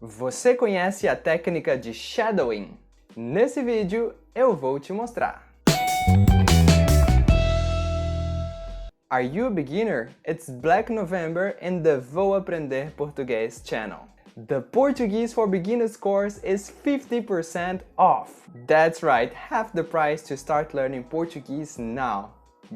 Você conhece a técnica de shadowing? Nesse vídeo eu vou te mostrar. Are you a beginner? It's Black November in the Vou Aprender Português channel. The Portuguese for Beginners course is 50% off. That's right, half the price to start learning Portuguese now.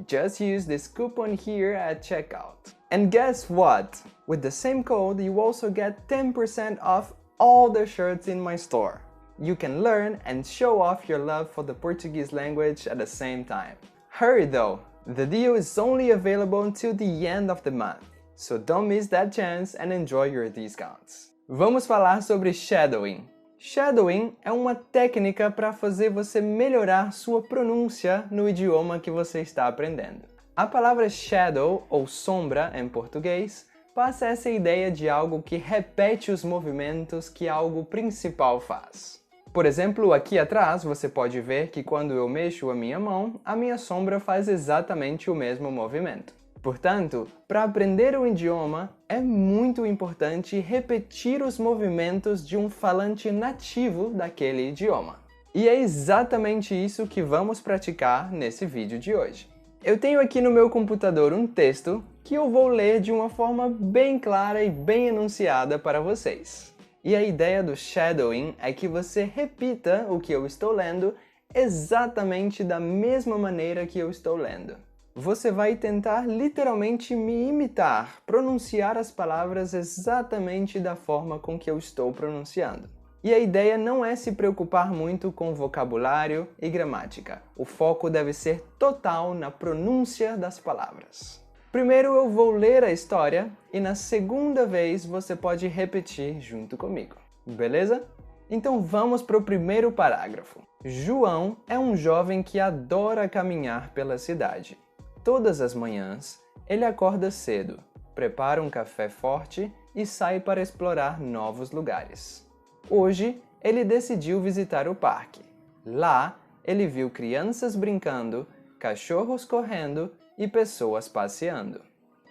Just use this coupon here at checkout. And guess what? With the same code, you also get 10% off all the shirts in my store. You can learn and show off your love for the Portuguese language at the same time. Hurry though! The deal is only available until the end of the month, so don't miss that chance and enjoy your discounts. Vamos falar sobre shadowing. Shadowing é uma técnica para fazer você melhorar sua pronúncia no idioma que você está aprendendo. A palavra shadow, ou sombra em português, passa essa ideia de algo que repete os movimentos que algo principal faz. Por exemplo, aqui atrás você pode ver que quando eu mexo a minha mão, a minha sombra faz exatamente o mesmo movimento. Portanto, para aprender o idioma, é muito importante repetir os movimentos de um falante nativo daquele idioma. E é exatamente isso que vamos praticar nesse vídeo de hoje. Eu tenho aqui no meu computador um texto que eu vou ler de uma forma bem clara e bem enunciada para vocês. E a ideia do shadowing é que você repita o que eu estou lendo exatamente da mesma maneira que eu estou lendo. Você vai tentar literalmente me imitar, pronunciar as palavras exatamente da forma com que eu estou pronunciando. E a ideia não é se preocupar muito com vocabulário e gramática. O foco deve ser total na pronúncia das palavras. Primeiro eu vou ler a história e na segunda vez você pode repetir junto comigo. Beleza? Então vamos para o primeiro parágrafo. João é um jovem que adora caminhar pela cidade. Todas as manhãs, ele acorda cedo, prepara um café forte e sai para explorar novos lugares. Hoje, ele decidiu visitar o parque. Lá, ele viu crianças brincando, cachorros correndo e pessoas passeando.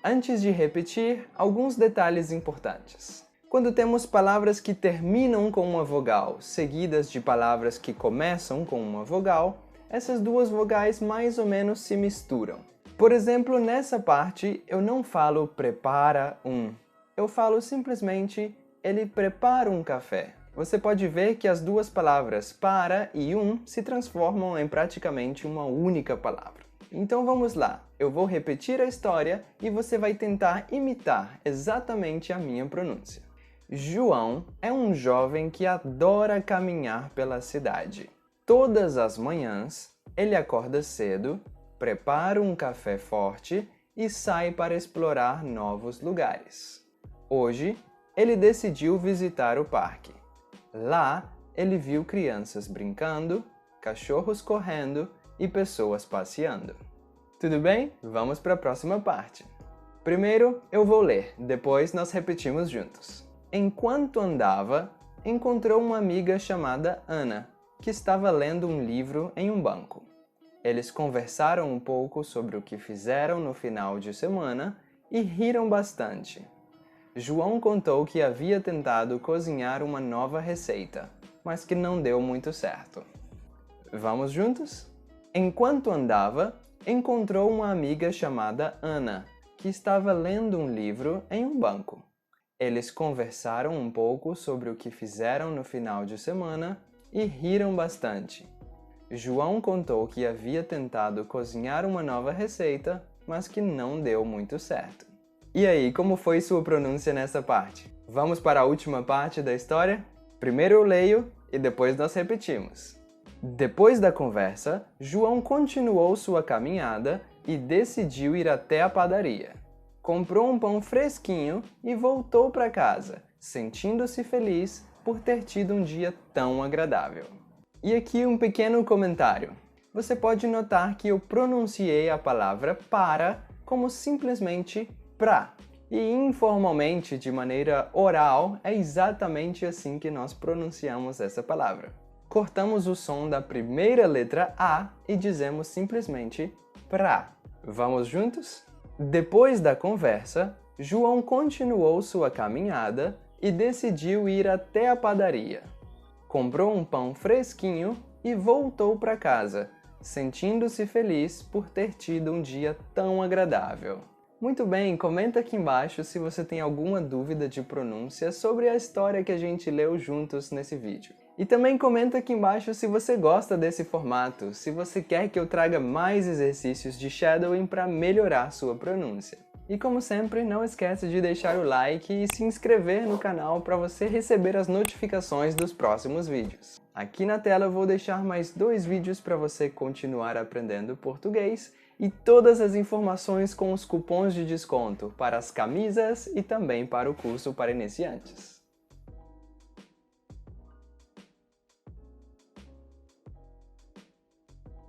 Antes de repetir, alguns detalhes importantes. Quando temos palavras que terminam com uma vogal, seguidas de palavras que começam com uma vogal, essas duas vogais mais ou menos se misturam. Por exemplo, nessa parte, eu não falo prepara um. Eu falo simplesmente ele prepara um café. Você pode ver que as duas palavras para e um se transformam em praticamente uma única palavra. Então vamos lá. Eu vou repetir a história e você vai tentar imitar exatamente a minha pronúncia. João é um jovem que adora caminhar pela cidade. Todas as manhãs, ele acorda cedo, prepara um café forte e sai para explorar novos lugares. Hoje, ele decidiu visitar o parque. Lá, ele viu crianças brincando, cachorros correndo e pessoas passeando. Tudo bem? Vamos para a próxima parte. Primeiro, eu vou ler, depois nós repetimos juntos. Enquanto andava, encontrou uma amiga chamada Ana, que estava lendo um livro em um banco. Eles conversaram um pouco sobre o que fizeram no final de semana e riram bastante. João contou que havia tentado cozinhar uma nova receita, mas que não deu muito certo. Vamos juntos? Enquanto andava, encontrou uma amiga chamada Ana, que estava lendo um livro em um banco. Eles conversaram um pouco sobre o que fizeram no final de semana e riram bastante. João contou que havia tentado cozinhar uma nova receita, mas que não deu muito certo. E aí, como foi sua pronúncia nessa parte? Vamos para a última parte da história? Primeiro eu leio e depois nós repetimos. Depois da conversa, João continuou sua caminhada e decidiu ir até a padaria. Comprou um pão fresquinho e voltou para casa, sentindo-se feliz por ter tido um dia tão agradável. E aqui um pequeno comentário. Você pode notar que eu pronunciei a palavra para como simplesmente pra. E informalmente, de maneira oral, é exatamente assim que nós pronunciamos essa palavra. Cortamos o som da primeira letra A e dizemos simplesmente pra. Vamos juntos? Depois da conversa, João continuou sua caminhada e decidiu ir até a padaria. Comprou um pão fresquinho e voltou para casa, sentindo-se feliz por ter tido um dia tão agradável. Muito bem, comenta aqui embaixo se você tem alguma dúvida de pronúncia sobre a história que a gente leu juntos nesse vídeo. E também comenta aqui embaixo se você gosta desse formato, se você quer que eu traga mais exercícios de shadowing para melhorar sua pronúncia. E como sempre, não esquece de deixar o like e se inscrever no canal para você receber as notificações dos próximos vídeos. Aqui na tela eu vou deixar mais 2 vídeos para você continuar aprendendo português e todas as informações com os cupons de desconto para as camisas e também para o curso para iniciantes.